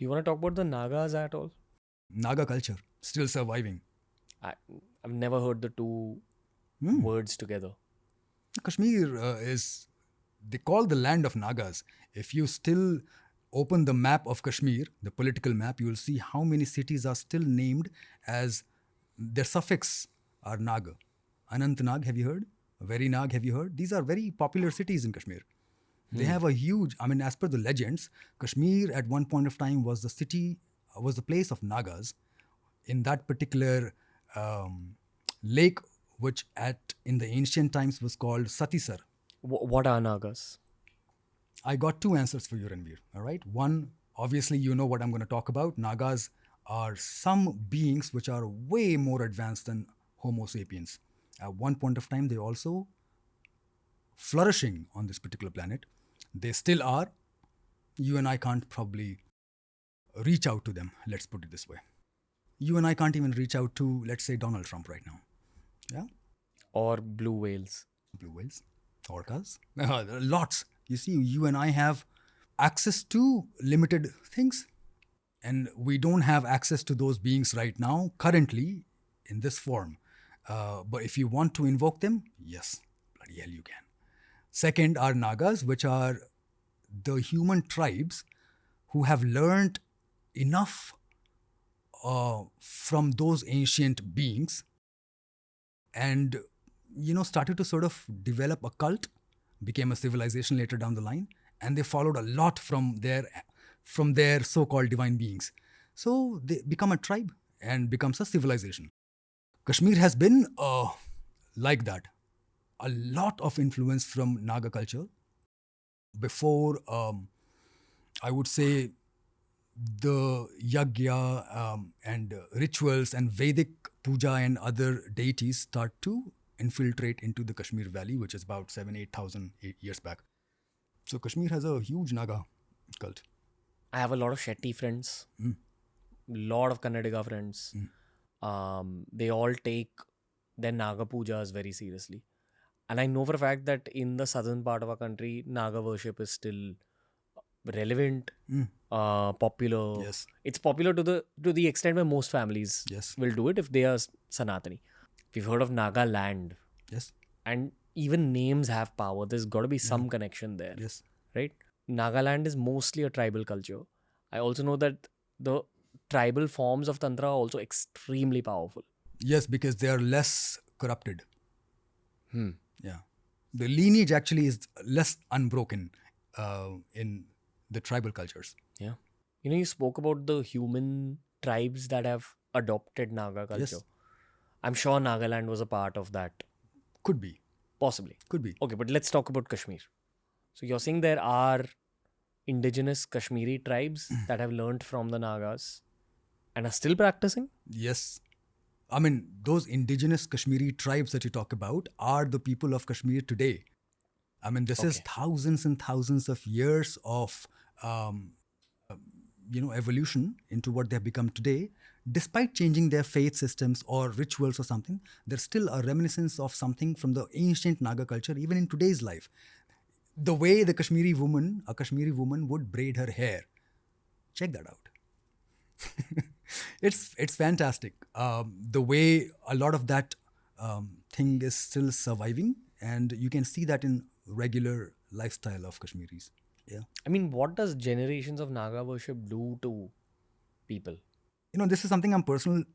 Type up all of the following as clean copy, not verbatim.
Do you want to talk about the Nagas at all? Naga culture, still surviving. I've never heard the two words together. Kashmir is, they call the land of Nagas. If you still open the map of Kashmir, the political map, you will see how many cities are still named as their suffix are Naga. Anantnag, have you heard? Verinag, have you heard? These are very popular cities in Kashmir. They have a huge, as per the legends, Kashmir at one point of time was the place of Nagas. In that particular lake, which in the ancient times was called Satisar. What are Nagas? I got two answers for you, Ranveer. All right. One, obviously, you know what I'm going to talk about. Nagas are some beings which are way more advanced than Homo sapiens. At one point of time, they also flourishing on this particular planet. They still are. You and I can't probably reach out to them. Let's put it this way. You and I can't even reach out to, let's say, Donald Trump right now. Yeah. Or blue whales. Blue whales, orcas, lots. You see, you and I have access to limited things, and we don't have access to those beings right now, currently, in this form. But if you want to invoke them, yes, bloody hell you can. Second are Nagas, which are the human tribes who have learned enough from those ancient beings and started to sort of develop a cult, became a civilization later down the line, and they followed a lot from their so-called divine beings. So they become a tribe and becomes a civilization. Kashmir has been like that. A lot of influence from Naga culture. Before, I would say, the yagya and rituals and Vedic puja and other deities start to infiltrate into the Kashmir Valley, which is about 7,000-8,000 years back. So Kashmir has a huge Naga cult. I have a lot of Shetty friends, lot of Kannadiga friends. They all take their Naga pujas very seriously. And I know for a fact that in the southern part of our country, Naga worship is still relevant, popular. Yes. It's popular to the extent where most families Yes. will do it if they are Sanatani. We've heard of Naga land. Yes. And even names have power. There's got to be some connection there. Yes. Right? Nagaland is mostly a tribal culture. I also know that the tribal forms of Tantra are also extremely powerful. Yes, because they are less corrupted. Yeah. The lineage actually is less unbroken in the tribal cultures. Yeah. You spoke about the human tribes that have adopted Naga culture. Yes. I'm sure Nagaland was a part of that. Could be. Possibly. Could be. Okay, but let's talk about Kashmir. So you're saying there are indigenous Kashmiri tribes that have learned from the Nagas and are still practicing? Yes. Those indigenous Kashmiri tribes that you talk about are the people of Kashmir today. This is thousands and thousands of years of, evolution into what they have become today. Despite changing their faith systems or rituals or something, there's still a reminiscence of something from the ancient Naga culture, even in today's life. The way a Kashmiri woman would braid her hair. Check that out. It's fantastic. The way a lot of that thing is still surviving, and you can see that in regular lifestyle of Kashmiris. Yeah. What does generations of Naga worship do to people? This is something I'm personally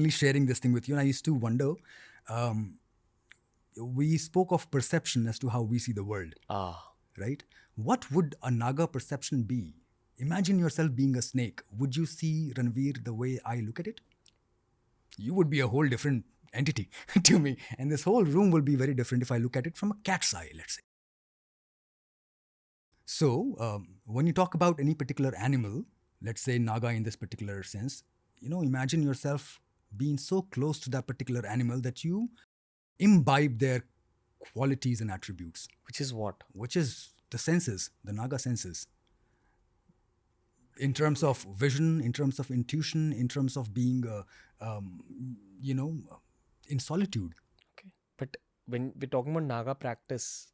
sharing this thing with you, and I used to wonder. We spoke of perception as to how we see the world. Right? What would a Naga perception be? Imagine yourself being a snake. Would you see Ranveer the way I look at it? You would be a whole different entity to me. And this whole room will be very different if I look at it from a cat's eye, let's say. So, when you talk about any particular animal, let's say Naga in this particular sense, imagine yourself being so close to that particular animal that you imbibe their qualities and attributes. Which is what? Which is the senses, the Naga senses. In terms of vision, in terms of intuition, in terms of being, in solitude. Okay. But when we're talking about Naga practice,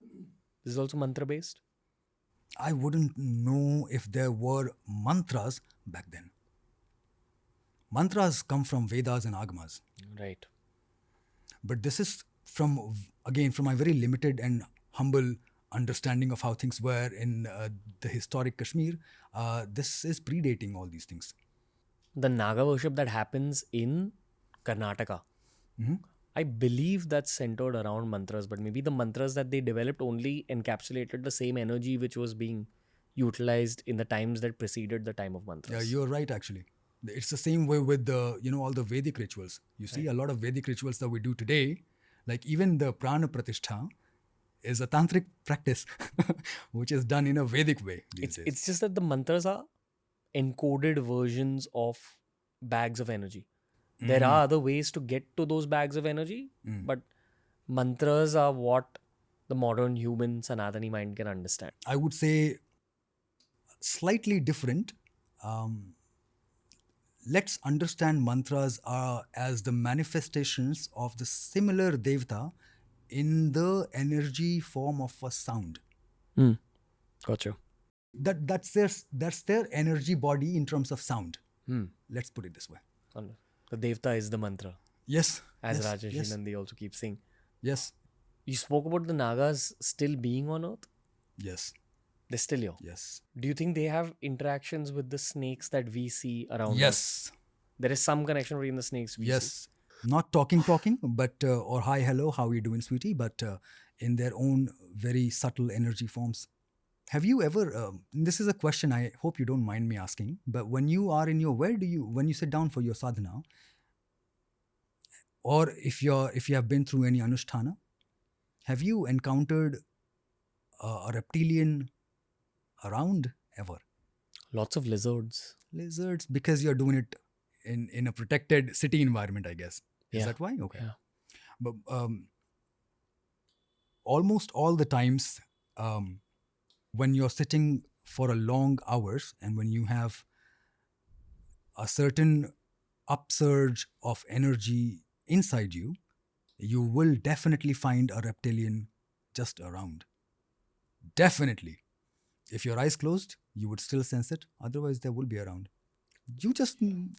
this is also mantra-based? I wouldn't know if there were mantras back then. Mantras come from Vedas and Agamas. Right. But this is from my very limited and humble understanding of how things were in the historic Kashmir. This is predating all these things. The Naga worship that happens in Karnataka, I believe that's centered around mantras, but maybe the mantras that they developed only encapsulated the same energy which was being utilized in the times that preceded the time of mantras. Yeah, you're right, actually. It's the same way with all the Vedic rituals. You see, a lot of Vedic rituals that we do today, like even the Prana Pratishtha, is a tantric practice, which is done in a Vedic way these days. It's just that the mantras are encoded versions of bags of energy. There are other ways to get to those bags of energy, but mantras are what the modern human Sanatani mind can understand. I would say slightly different. Let's understand mantras as the manifestations of the similar devata in the energy form of a sound. Gotcha. That's their energy body in terms of sound. Let's put it this way. The devta is the mantra. Yes. As yes, Rajesh yes, Nandi also keeps saying. Yes. You spoke about the Nagas still being on Earth. Yes. They're still here. Yes. Do you think they have interactions with the snakes that we see around us? Yes. There is some connection between the snakes we see. Yes. Not talking, but or hi, hello, how are you doing, sweetie? But in their own very subtle energy forms. Have you ever? This is a question I hope you don't mind me asking. But when you are in when you sit down for your sadhana, or if you have been through any anusthana, have you encountered a reptilian around ever? Lots of lizards. Lizards, because you're doing it in a protected city environment, I guess. Is that why? Okay. Yeah. But almost all the times, when you're sitting for a long hours and when you have a certain upsurge of energy inside you, you will definitely find a reptilian just around. Definitely. If your eyes closed, you would still sense it. Otherwise, they will be around. You just name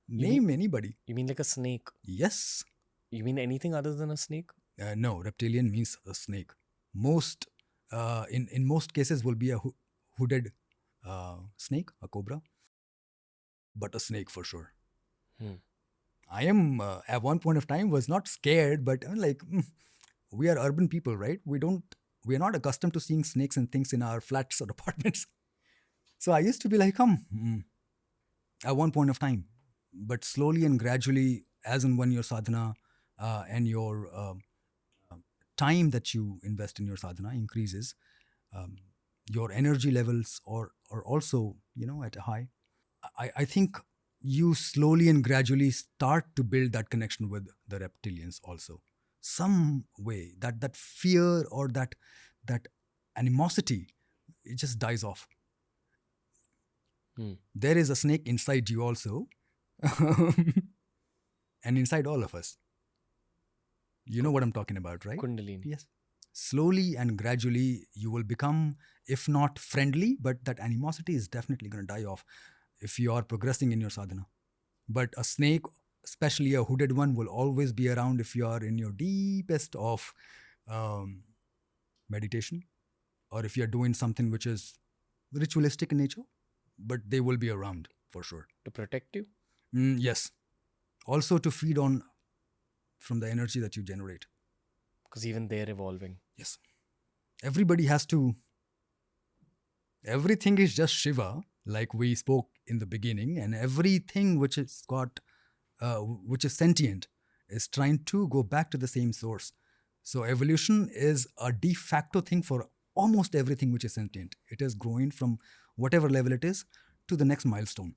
anybody. You mean like a snake? Yes. You mean anything other than a snake? No, reptilian means a snake. In most cases will be a hooded snake, a cobra, but a snake for sure. I am at one point of time was not scared, but we are urban people, right? We are not accustomed to seeing snakes and things in our flats or apartments. So I used to be like, at one point of time, but slowly and gradually, as and when your sadhana and your time that you invest in your sadhana increases, your energy levels are also at a high. I think you slowly and gradually start to build that connection with the reptilians also. Some way that fear or that animosity, it just dies off. There is a snake inside you also, and inside all of us. You know what I'm talking about, right? Kundalini. Yes. Slowly and gradually, you will become, if not friendly, but that animosity is definitely going to die off if you are progressing in your sadhana. But a snake, especially a hooded one, will always be around if you are in your deepest of meditation, or if you're doing something which is ritualistic in nature, but they will be around for sure. To protect you? Yes. Also to feed on from the energy that you generate. Because even they're evolving. Yes. Everybody has to... Everything is just Shiva, like we spoke in the beginning, and everything which is which is sentient is trying to go back to the same source. So evolution is a de facto thing for almost everything which is sentient. It is growing from whatever level it is to the next milestone.